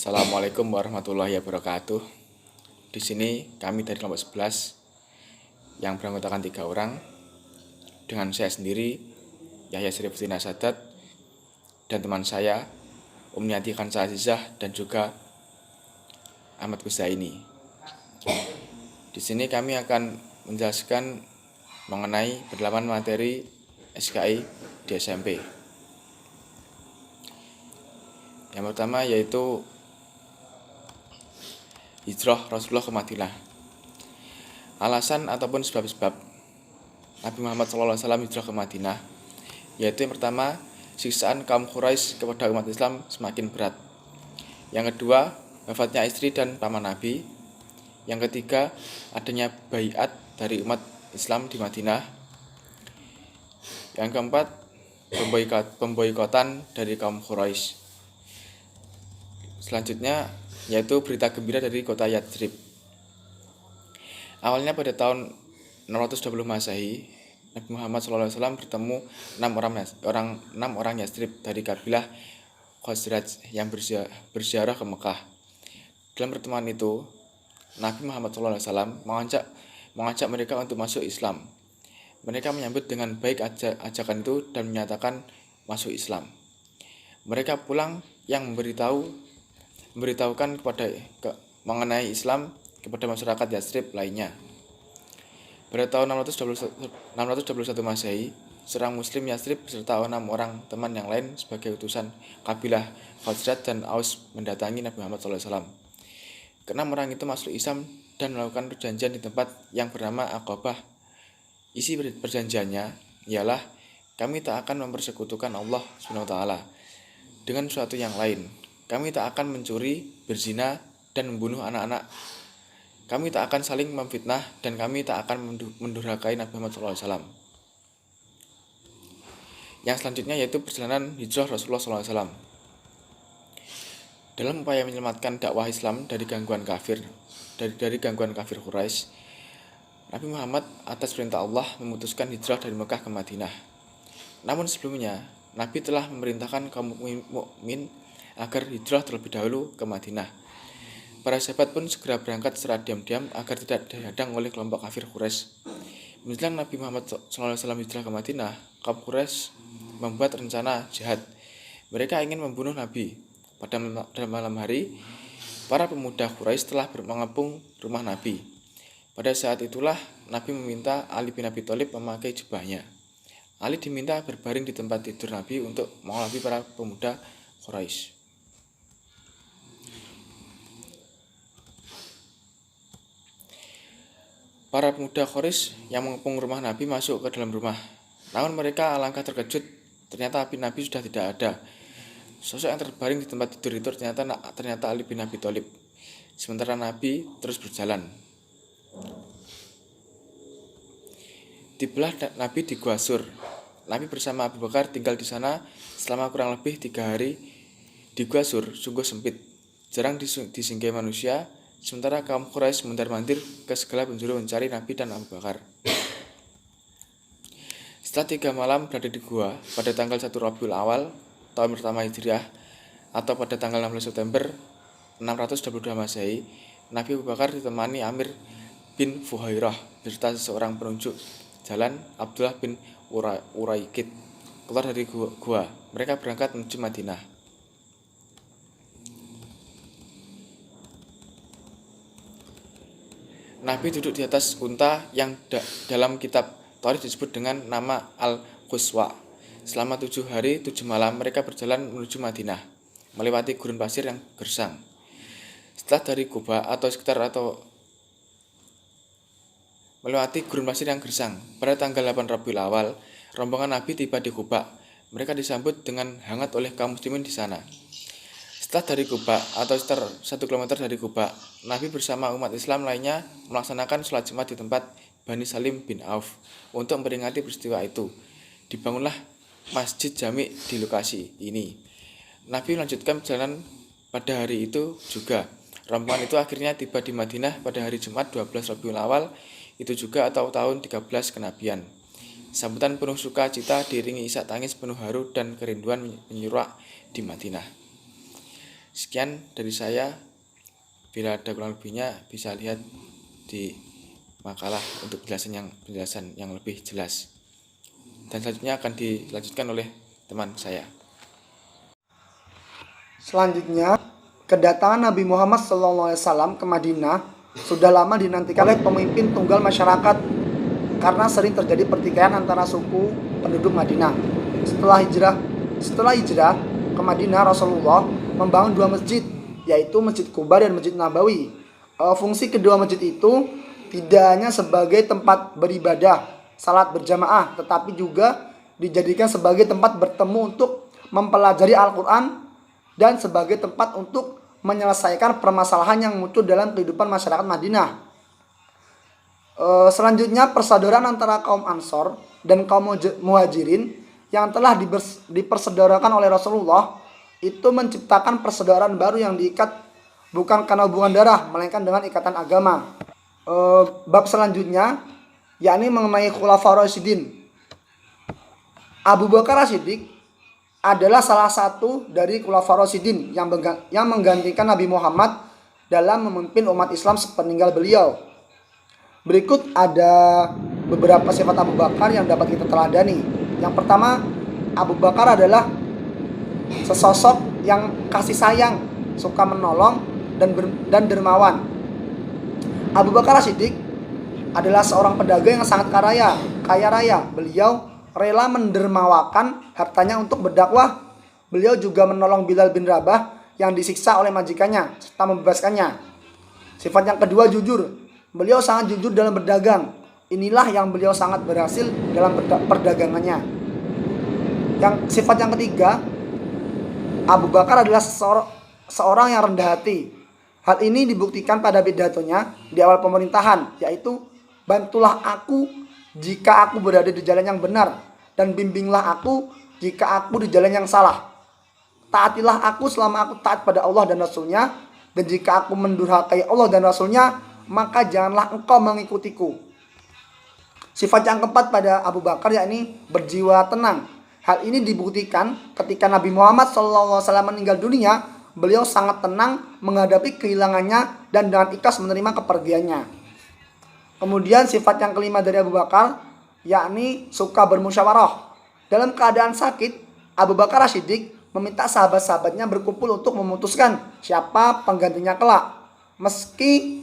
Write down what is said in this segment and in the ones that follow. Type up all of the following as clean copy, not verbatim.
Assalamualaikum warahmatullahi wabarakatuh. Di sini kami dari kelompok 11 yang beranggotakan 3 orang dengan saya sendiri, Yahya Srifuddin Asadat, dan teman saya, Umniati Khansa Azizah dan juga Ahmad Kuzaini. Di sini kami akan menjelaskan mengenai pendalaman materi SKI di SMP. Yang pertama yaitu hijrah Rasulullah ke Madinah. Alasan ataupun sebab-sebab Nabi Muhammad SAW hijrah ke Madinah, yaitu yang pertama, siksaan kaum Quraisy kepada umat Islam semakin berat. Yang kedua, wafatnya istri dan paman Nabi. Yang ketiga, adanya baiat dari umat Islam di Madinah. Yang keempat, pemboikotan dari kaum Quraisy. Selanjutnya yaitu berita gembira dari kota Yathrib. Awalnya pada tahun 620 Masehi, Nabi Muhammad SAW bertemu 6 orang Yathrib dari kabilah Khazraj yang berziarah ke Mekah. Dalam pertemuan itu, Nabi Muhammad SAW mengajak mereka untuk masuk Islam. Mereka menyambut dengan baik ajakan itu dan menyatakan masuk Islam. Mereka pulang yang memberitahukan mengenai Islam kepada masyarakat Yathrib lainnya. Pada tahun 621 Masehi, seorang Muslim Yathrib beserta 6 orang teman yang lain sebagai utusan kabilah Khazraj dan Aus mendatangi Nabi Muhammad SAW. Keenam orang itu masuk Islam dan melakukan perjanjian di tempat yang bernama Aqabah. Isi perjanjiannya ialah kami tak akan mempersekutukan Allah SWT dengan suatu yang lain. Kami tak akan mencuri, berzina, dan membunuh anak-anak. Kami tak akan saling memfitnah dan kami tak akan mendurhakai Nabi Muhammad SAW. Yang selanjutnya yaitu perjalanan hijrah Rasulullah SAW. Dalam upaya menyelamatkan dakwah Islam dari gangguan kafir Quraisy, Nabi Muhammad atas perintah Allah memutuskan hijrah dari Mekah ke Madinah. Namun sebelumnya, Nabi telah memerintahkan kaum mukmin agar hijrah terlebih dahulu ke Madinah. Para sahabat pun segera berangkat secara diam-diam agar tidak dihadang oleh kelompok kafir Quraisy. Menjelang Nabi Muhammad SAW hijrah ke Madinah, kaum Quraisy membuat rencana jihad. Mereka ingin membunuh Nabi. Pada malam hari, para pemuda Quraisy telah mengepung rumah Nabi. Pada saat itulah Nabi meminta Ali bin Abi Thalib memakai jubahnya. Ali diminta berbaring di tempat tidur Nabi untuk mengelabui para pemuda Quraisy. Para pemuda Quraisy yang mengepung rumah Nabi masuk ke dalam rumah. Namun mereka alangkah terkejut, ternyata Nabi sudah tidak ada. Sosok yang terbaring di tempat tidur itu ternyata Ali bin Abi Thalib. Sementara Nabi terus berjalan. Tibalah Nabi di Gua Sur. Nabi bersama Abu Bakar tinggal di sana selama kurang lebih 3 hari. Di Gua Sur sungguh sempit, jarang disinggahi manusia. Sementara kaum Quraisy mondar-mandir ke segala penjuru mencari Nabi dan Abu Bakar. Setelah 3 malam berada di gua, pada tanggal 1 Rabiul Awal tahun pertama Hijriah atau pada tanggal 16 September 622 Masehi, Nabi Abu Bakar ditemani Amir bin Fuhairah beserta seorang penunjuk jalan, Abdullah bin Uraikid, keluar dari gua. Mereka berangkat menuju Madinah. Nabi duduk di atas unta yang dalam kitab Taurat disebut dengan nama Al-Quswa. Selama 7 hari 7 malam mereka berjalan menuju Madinah, melewati gurun pasir yang gersang. Setelah dari Quba melewati gurun pasir yang gersang, pada tanggal 8 Rabiul Awal, rombongan Nabi tiba di Quba. Mereka disambut dengan hangat oleh kaum muslimin di sana. Setelah dari Quba atau sekitar 1 km dari Quba, Nabi bersama umat Islam lainnya melaksanakan sholat Jumat di tempat Bani Salim bin Auf. Untuk memperingati peristiwa itu, dibangunlah Masjid Jami di lokasi ini. Nabi melanjutkan perjalanan pada hari itu juga. Rombongan itu akhirnya tiba di Madinah pada hari Jumat 12 Rabiul Awal itu juga atau tahun 13 kenabian. Sambutan penuh sukacita diiringi isak tangis penuh haru dan kerinduan menyeruak di Madinah. Sekian Sekian dari saya. Bila ada kurang lebihnya bisa lihat di makalah untuk penjelasan yang lebih jelas. Dan selanjutnya akan dilanjutkan oleh teman saya. Selanjutnya, kedatangan Nabi Muhammad SAW ke Madinah sudah lama dinantikan oleh pemimpin tunggal masyarakat karena sering terjadi pertikaian antara suku penduduk Madinah. Setelah hijrah ke Madinah, Rasulullah membangun 2 masjid, yaitu Masjid Quba dan Masjid Nabawi. Fungsi kedua masjid itu tidak hanya sebagai tempat beribadah, salat berjamaah, tetapi juga dijadikan sebagai tempat bertemu untuk mempelajari Al-Quran dan sebagai tempat untuk menyelesaikan permasalahan yang muncul dalam kehidupan masyarakat Madinah. Selanjutnya, persaudaraan antara kaum Ansor dan kaum Muhajirin yang telah dipersaudarakan oleh Rasulullah itu menciptakan persaudaraan baru yang diikat bukan karena hubungan darah, melainkan dengan ikatan agama. Bab selanjutnya yakni mengenai Khulafaur Rasyidin. Abu Bakar As-Siddiq adalah salah satu dari Khulafaur Rasyidin yang menggantikan Nabi Muhammad dalam memimpin umat Islam sepeninggal beliau. Berikut ada beberapa sifat Abu Bakar yang dapat kita teladani. Yang pertama, Abu Bakar adalah sesosok yang kasih sayang, suka menolong dan dermawan. Abu Bakar As-Siddiq adalah seorang pedagang yang sangat kaya raya. Beliau rela mendermawakan hartanya untuk berdakwah. Beliau juga menolong Bilal bin Rabah yang disiksa oleh majikannya serta membebaskannya. Sifat yang kedua, jujur. Beliau sangat jujur dalam berdagang. Inilah yang beliau sangat berhasil dalam perdagangannya. Sifat yang ketiga, Abu Bakar adalah seorang yang rendah hati. Hal ini dibuktikan pada pidatonya di awal pemerintahan, yaitu bantulah aku jika aku berada di jalan yang benar, dan bimbinglah aku jika aku di jalan yang salah. Taatilah aku selama aku taat pada Allah dan Rasulnya, dan jika aku mendurhakai Allah dan Rasulnya, maka janganlah engkau mengikutiku. Sifat yang keempat pada Abu Bakar yakni berjiwa tenang. Hal ini dibuktikan ketika Nabi Muhammad SAW meninggal dunia, beliau sangat tenang menghadapi kehilangannya dan dengan ikhlas menerima kepergiannya. Kemudian sifat yang kelima dari Abu Bakar yakni suka bermusyawarah. Dalam keadaan sakit, Abu Bakar As-Siddiq meminta sahabat-sahabatnya berkumpul untuk memutuskan siapa penggantinya kelak. Mesti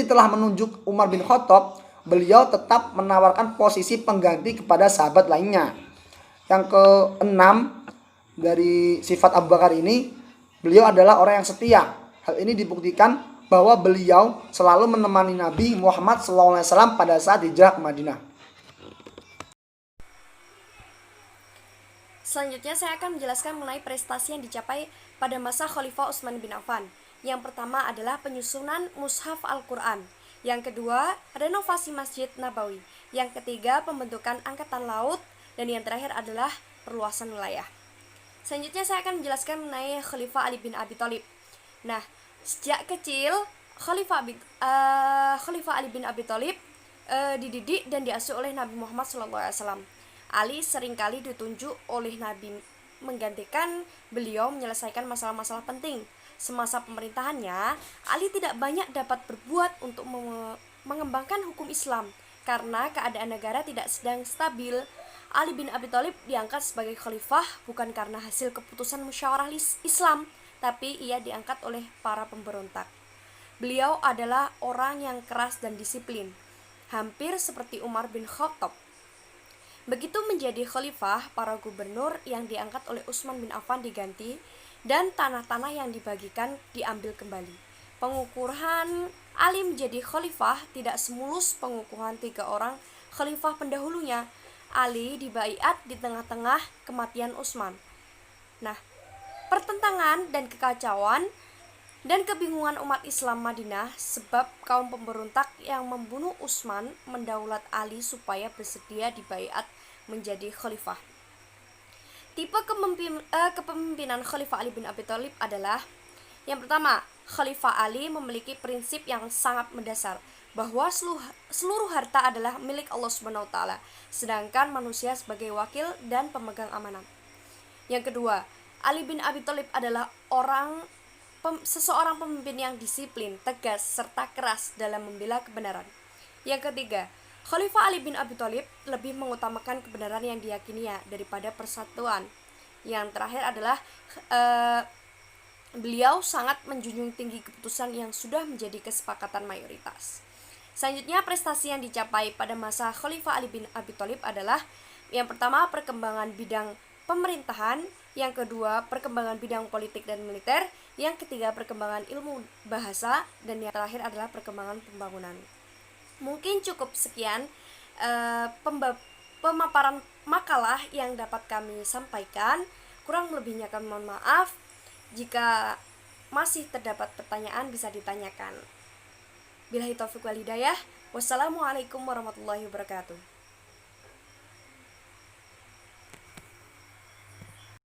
telah menunjuk Umar bin Khattab, beliau tetap menawarkan posisi pengganti kepada sahabat lainnya. Yang keenam dari sifat Abu Bakar ini, beliau adalah orang yang setia. Hal ini dibuktikan bahwa beliau selalu menemani Nabi Muhammad SAW pada saat hijrah ke Madinah. Selanjutnya saya akan menjelaskan mengenai prestasi yang dicapai pada masa Khalifah Utsman bin Affan. Yang pertama adalah penyusunan Mushaf Al-Quran. Yang kedua, renovasi Masjid Nabawi. Yang ketiga, pembentukan Angkatan Laut. Dan yang terakhir adalah perluasan wilayah. Selanjutnya saya akan menjelaskan mengenai Khalifah Ali bin Abi Thalib. Nah, sejak kecil Khalifah Ali bin Abi Thalib dididik dan diasuh oleh Nabi Muhammad SAW. Ali seringkali ditunjuk oleh Nabi menggantikan beliau menyelesaikan masalah-masalah penting. Semasa pemerintahannya, Ali tidak banyak dapat berbuat untuk mengembangkan hukum Islam karena keadaan negara tidak sedang stabil. Ali bin Abi Thalib diangkat sebagai khalifah bukan karena hasil keputusan musyawarah Islam, tapi ia diangkat oleh para pemberontak. Beliau adalah orang yang keras dan disiplin, hampir seperti Umar bin Khattab. Begitu menjadi khalifah, para gubernur yang diangkat oleh Utsman bin Affan diganti dan tanah-tanah yang dibagikan diambil kembali. Pengukuhan Ali menjadi khalifah tidak semulus pengukuhan 3 orang khalifah pendahulunya. Ali dibaiat di tengah-tengah kematian Utsman. Nah, pertentangan dan kekacauan dan kebingungan umat Islam Madinah sebab kaum pemberontak yang membunuh Utsman mendaulat Ali supaya bersedia dibaiat menjadi khalifah. Tipe kepemimpinan Khalifah Ali bin Abi Thalib adalah: yang pertama, Khalifah Ali memiliki prinsip yang sangat mendasar bahwa seluruh harta adalah milik Allah Subhanahu wa taala, sedangkan manusia sebagai wakil dan pemegang amanah. Yang kedua, Ali bin Abi Thalib adalah seseorang pemimpin yang disiplin, tegas, serta keras dalam membela kebenaran. Yang ketiga, Khalifah Ali bin Abi Thalib lebih mengutamakan kebenaran yang diyakininya daripada persatuan. Yang terakhir adalah beliau sangat menjunjung tinggi keputusan yang sudah menjadi kesepakatan mayoritas. Selanjutnya, prestasi yang dicapai pada masa Khalifah Ali bin Abi Thalib adalah yang pertama, perkembangan bidang pemerintahan, yang kedua, perkembangan bidang politik dan militer, yang ketiga, perkembangan ilmu bahasa, dan yang terakhir adalah perkembangan pembangunan. Mungkin cukup sekian pemaparan makalah yang dapat kami sampaikan. Kurang lebihnya kami mohon maaf. Jika masih terdapat pertanyaan bisa ditanyakan. Billahi taufiq wal hidayah. Wassalamualaikum warahmatullahi wabarakatuh.